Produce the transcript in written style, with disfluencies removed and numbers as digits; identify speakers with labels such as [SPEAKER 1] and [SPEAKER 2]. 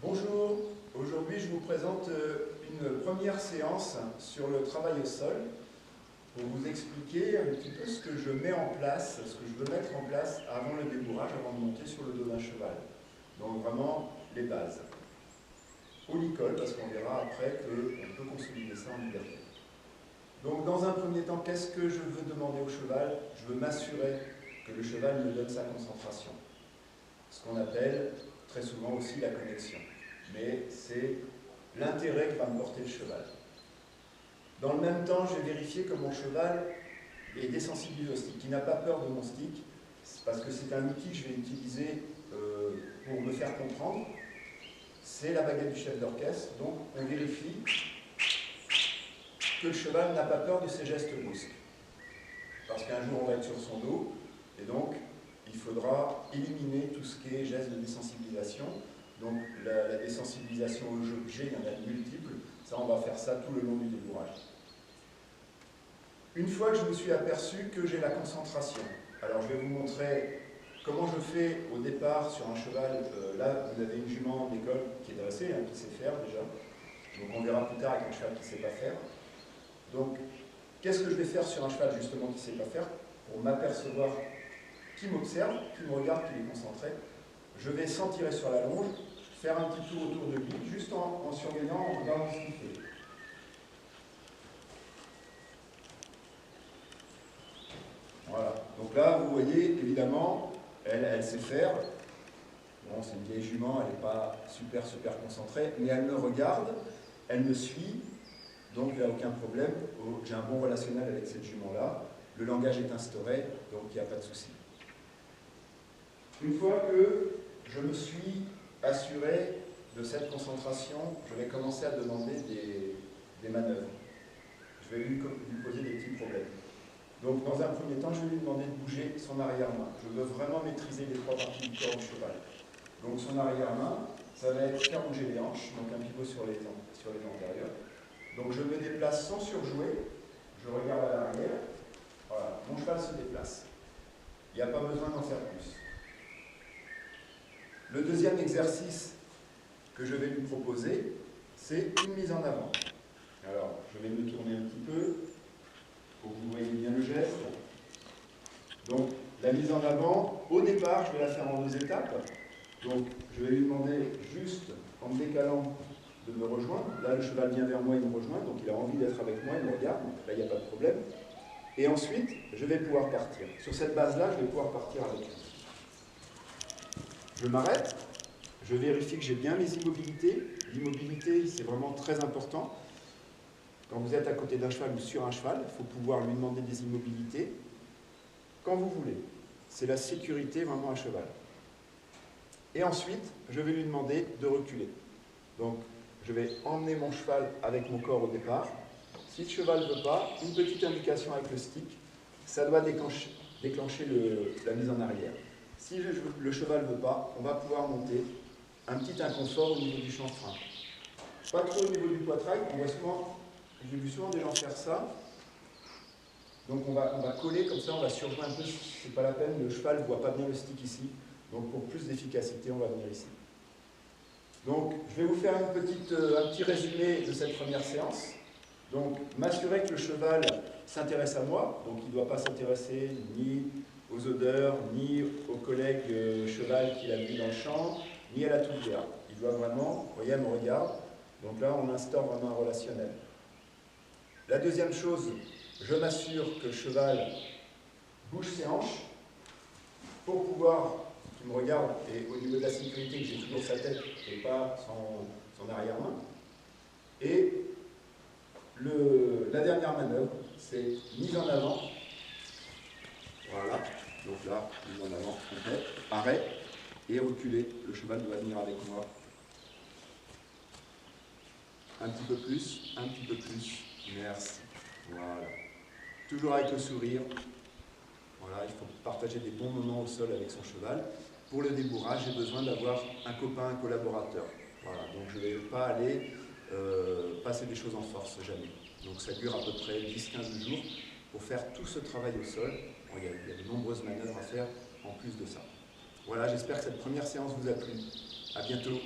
[SPEAKER 1] Bonjour, aujourd'hui je vous présente une première séance sur le travail au sol pour vous expliquer un petit peu ce que je mets en place, ce que je veux mettre en place avant le débourrage, avant de monter sur le dos d'un cheval. Donc vraiment les bases. Au licol, parce qu'on verra après qu'on peut consolider ça en liberté. Donc dans un premier temps, qu'est-ce que je veux demander au cheval? Je veux m'assurer que le cheval me donne sa concentration. Ce qu'on appelle très souvent aussi la connexion. Mais c'est l'intérêt que va me porter le cheval. Dans le même temps, je vais vérifier que mon cheval est désensibilisé au stick, qu'il n'a pas peur de mon stick, parce que c'est un outil que je vais utiliser pour me faire comprendre. C'est la baguette du chef d'orchestre, donc on vérifie que le cheval n'a pas peur de ses gestes brusques. Parce qu'un jour on va être sur son dos, et donc il faudra éliminer tout ce qui est gestes de désensibilisation. Donc la désensibilisation aux objets, il y en a de multiples. Ça, on va faire ça tout le long du débourrage. Une fois que je me suis aperçu que j'ai la concentration, alors je vais vous montrer comment je fais au départ sur un cheval. Là, vous avez une jument d'école qui est dressée, qui sait faire déjà. Donc on verra plus tard avec un cheval qui ne sait pas faire. Donc, qu'est-ce que je vais faire sur un cheval justement qui ne sait pas faire pour m'apercevoir qui m'observe, qui me regarde, qui est concentré? Je vais sans tirer sur la longe, faire un petit tour autour de lui, juste en surveillant, en regardant ce qu'il fait. Voilà. Donc là, vous voyez, évidemment, elle sait faire. Bon, c'est une vieille jument, elle n'est pas super concentrée, mais elle me regarde, elle me suit, donc il n'y a aucun problème. J'ai un bon relationnel avec cette jument-là. Le langage est instauré, donc il n'y a pas de souci. Une fois que je me suis assuré de cette concentration, je vais commencer à demander des manœuvres. Je vais lui poser des petits problèmes. Donc, dans un premier temps, je vais lui demander de bouger son arrière-main. Je veux vraiment maîtriser les trois parties du corps du cheval. Donc, son arrière-main, ça va être faire bouger les hanches, donc un pivot sur les antérieurs. Donc, je me déplace sans surjouer. Je regarde à l'arrière. Voilà, mon cheval se déplace. Il n'y a pas besoin d'en faire plus. Le deuxième exercice que je vais lui proposer, c'est une mise en avant. Alors, je vais me tourner un petit peu pour que vous voyez bien le geste. Donc, la mise en avant, au départ, je vais la faire en deux étapes. Donc, je vais lui demander juste, en me décalant, de me rejoindre. Là, le cheval vient vers moi, il me rejoint, donc il a envie d'être avec moi, il me regarde, donc là, il n'y a pas de problème. Et ensuite, je vais pouvoir partir. Sur cette base-là, je vais pouvoir partir avec lui. Je m'arrête, je vérifie que j'ai bien mes immobilités. L'immobilité, c'est vraiment très important. Quand vous êtes à côté d'un cheval ou sur un cheval, il faut pouvoir lui demander des immobilités quand vous voulez. C'est la sécurité vraiment à cheval. Et ensuite, je vais lui demander de reculer. Donc, je vais emmener mon cheval avec mon corps au départ. Si le cheval ne veut pas, une petite indication avec le stick, ça doit déclencher la mise en arrière. Si le cheval ne veut pas, on va pouvoir monter un petit inconfort au niveau du chanfrein. Pas trop au niveau du poitrail, j'ai vu souvent des gens faire ça. Donc on va coller comme ça, on va surjoindre un peu, c'est pas la peine, le cheval ne voit pas bien le stick ici. Donc pour plus d'efficacité, on va venir ici. Donc je vais vous faire un petit résumé de cette première séance. Donc m'assurer que le cheval s'intéresse à moi, donc il ne doit pas s'intéresser ni aux odeurs, ni aux collègues cheval qu'il a vu dans le champ, ni à la tourbière. Il doit vraiment, vous voyez, elle me regarde. Donc là, on instaure vraiment un relationnel. La deuxième chose, je m'assure que le cheval bouge ses hanches pour pouvoir qu'il me regarde et au niveau de la sécurité, que j'ai toujours sa tête et pas son arrière-main. Et la dernière manœuvre, c'est mise en avant. Voilà, donc là, mise en avant, arrêt et reculer. Le cheval doit venir avec moi. Un petit peu plus, merci. Voilà. Toujours avec le sourire. Voilà, il faut partager des bons moments au sol avec son cheval. Pour le débourrage, j'ai besoin d'avoir un copain, un collaborateur. Voilà, donc je ne vais pas aller passer des choses en force, jamais. Donc ça dure à peu près 10-15 jours pour faire tout ce travail au sol. Bon, il y a de nombreuses manœuvres à faire en plus de ça. Voilà, j'espère que cette première séance vous a plu. À bientôt.